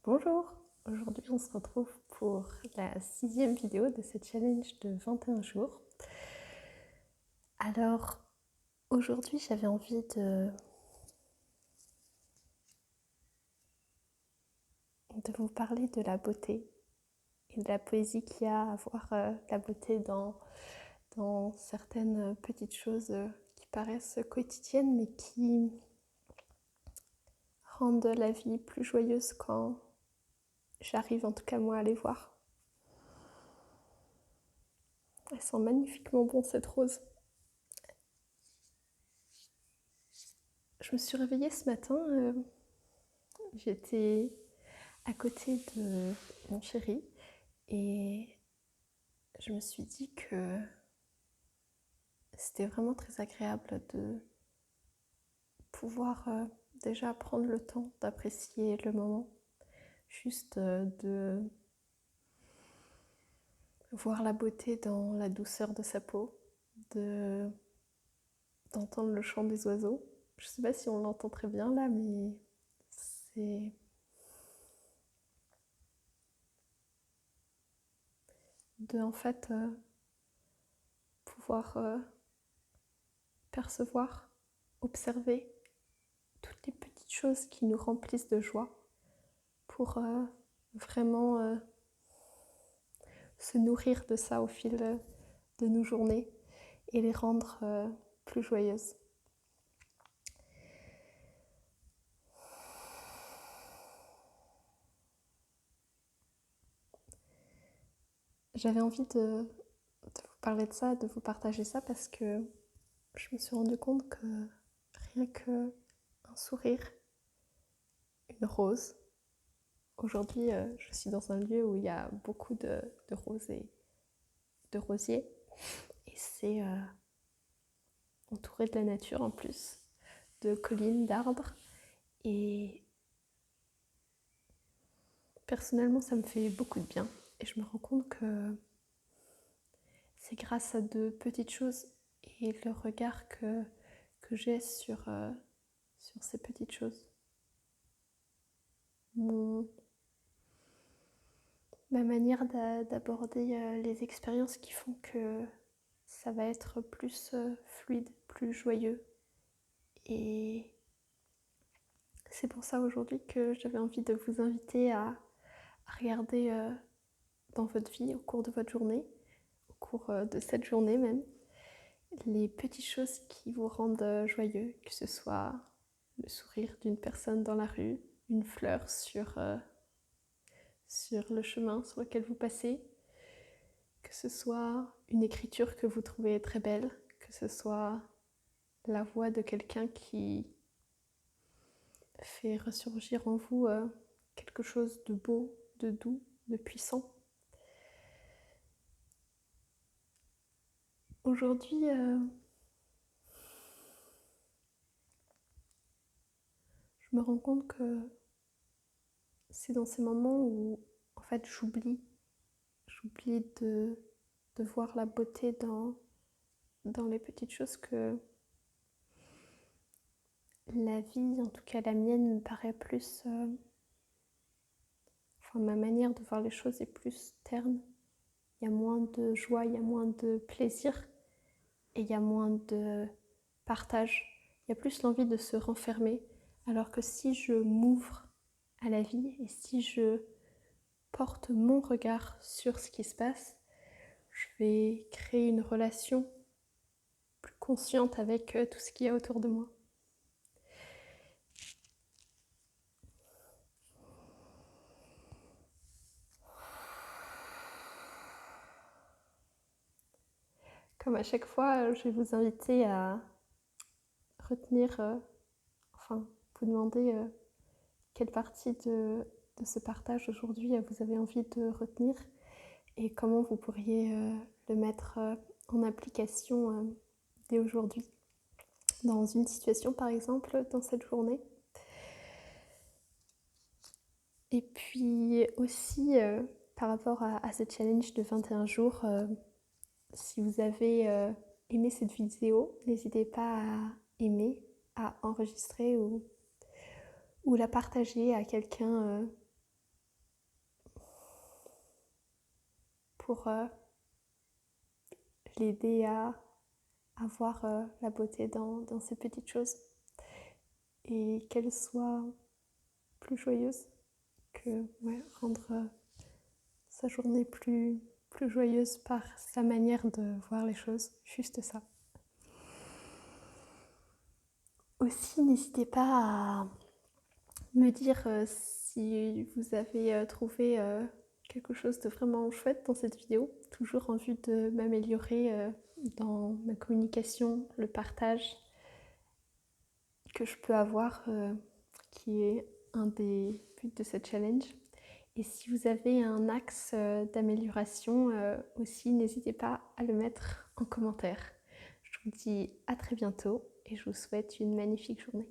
Bonjour, aujourd'hui on se retrouve pour la 6e vidéo de ce challenge de 21 jours. Alors aujourd'hui j'avais envie de vous parler de la beauté et de la poésie qu'il y a à voir la beauté dans certaines petites choses qui paraissent quotidiennes mais qui rendent la vie plus joyeuse quand j'arrive en tout cas moi à les voir. Elle sent magnifiquement bon cette rose. Je me suis réveillée ce matin, j'étais à côté de mon chéri et je me suis dit que c'était vraiment très agréable de pouvoir déjà prendre le temps d'apprécier le moment, juste de voir la beauté dans la douceur de sa peau, d'entendre le chant des oiseaux. Je sais pas si on l'entend très bien là, mais c'est de en fait pouvoir percevoir, observer toutes les petites choses qui nous remplissent de joie pour vraiment se nourrir de ça au fil de nos journées et les rendre plus joyeuses. J'avais envie de vous parler de ça, de vous partager ça parce que je me suis rendu compte que rien qu'un sourire, une rose. Aujourd'hui, je suis dans un lieu où il y a beaucoup de roses et de rosiers. Et c'est entouré de la nature en plus, de collines, d'arbres. Et personnellement, ça me fait beaucoup de bien. Et je me rends compte que c'est grâce à de petites choses et le regard que j'ai sur ces petites choses. Ma manière d'aborder les expériences qui font que ça va être plus fluide, plus joyeux. Et c'est pour ça aujourd'hui que j'avais envie de vous inviter à regarder dans votre vie, au cours de votre journée, au cours de cette journée même, les petites choses qui vous rendent joyeux, que ce soit le sourire d'une personne dans la rue, une fleur sur le chemin sur lequel vous passez, que ce soit une écriture que vous trouvez très belle, que ce soit la voix de quelqu'un qui fait ressurgir en vous quelque chose de beau, de doux, de puissant. Aujourd'hui, je me rends compte que c'est dans ces moments où en fait j'oublie de voir la beauté dans les petites choses que la vie, en tout cas la mienne, me paraît plus... ma manière de voir les choses est plus terne. Il y a moins de joie, il y a moins de plaisir et il y a moins de partage. Il y a plus l'envie de se renfermer. Alors que si je m'ouvre à la vie et si je porte mon regard sur ce qui se passe, je vais créer une relation plus consciente avec tout ce qu'il y a autour de moi. Comme à chaque fois, je vais vous inviter à retenir, vous demander quelle partie de ce partage aujourd'hui vous avez envie de retenir et comment vous pourriez le mettre en application dès aujourd'hui, dans une situation par exemple, dans cette journée. Et puis aussi, par rapport à ce challenge de 21 jours, si vous avez aimé cette vidéo, n'hésitez pas à aimer, à enregistrer ou la partager à quelqu'un pour l'aider à voir la beauté dans ces petites choses et qu'elle soit plus joyeuse, que rendre sa journée plus joyeuse par sa manière de voir les choses, juste ça. Aussi, n'hésitez pas à me dire si vous avez trouvé quelque chose de vraiment chouette dans cette vidéo, toujours en vue de m'améliorer dans ma communication, le partage que je peux avoir, qui est un des buts de cette challenge. Et si vous avez un axe d'amélioration aussi, n'hésitez pas à le mettre en commentaire. Je vous dis à très bientôt et je vous souhaite une magnifique journée.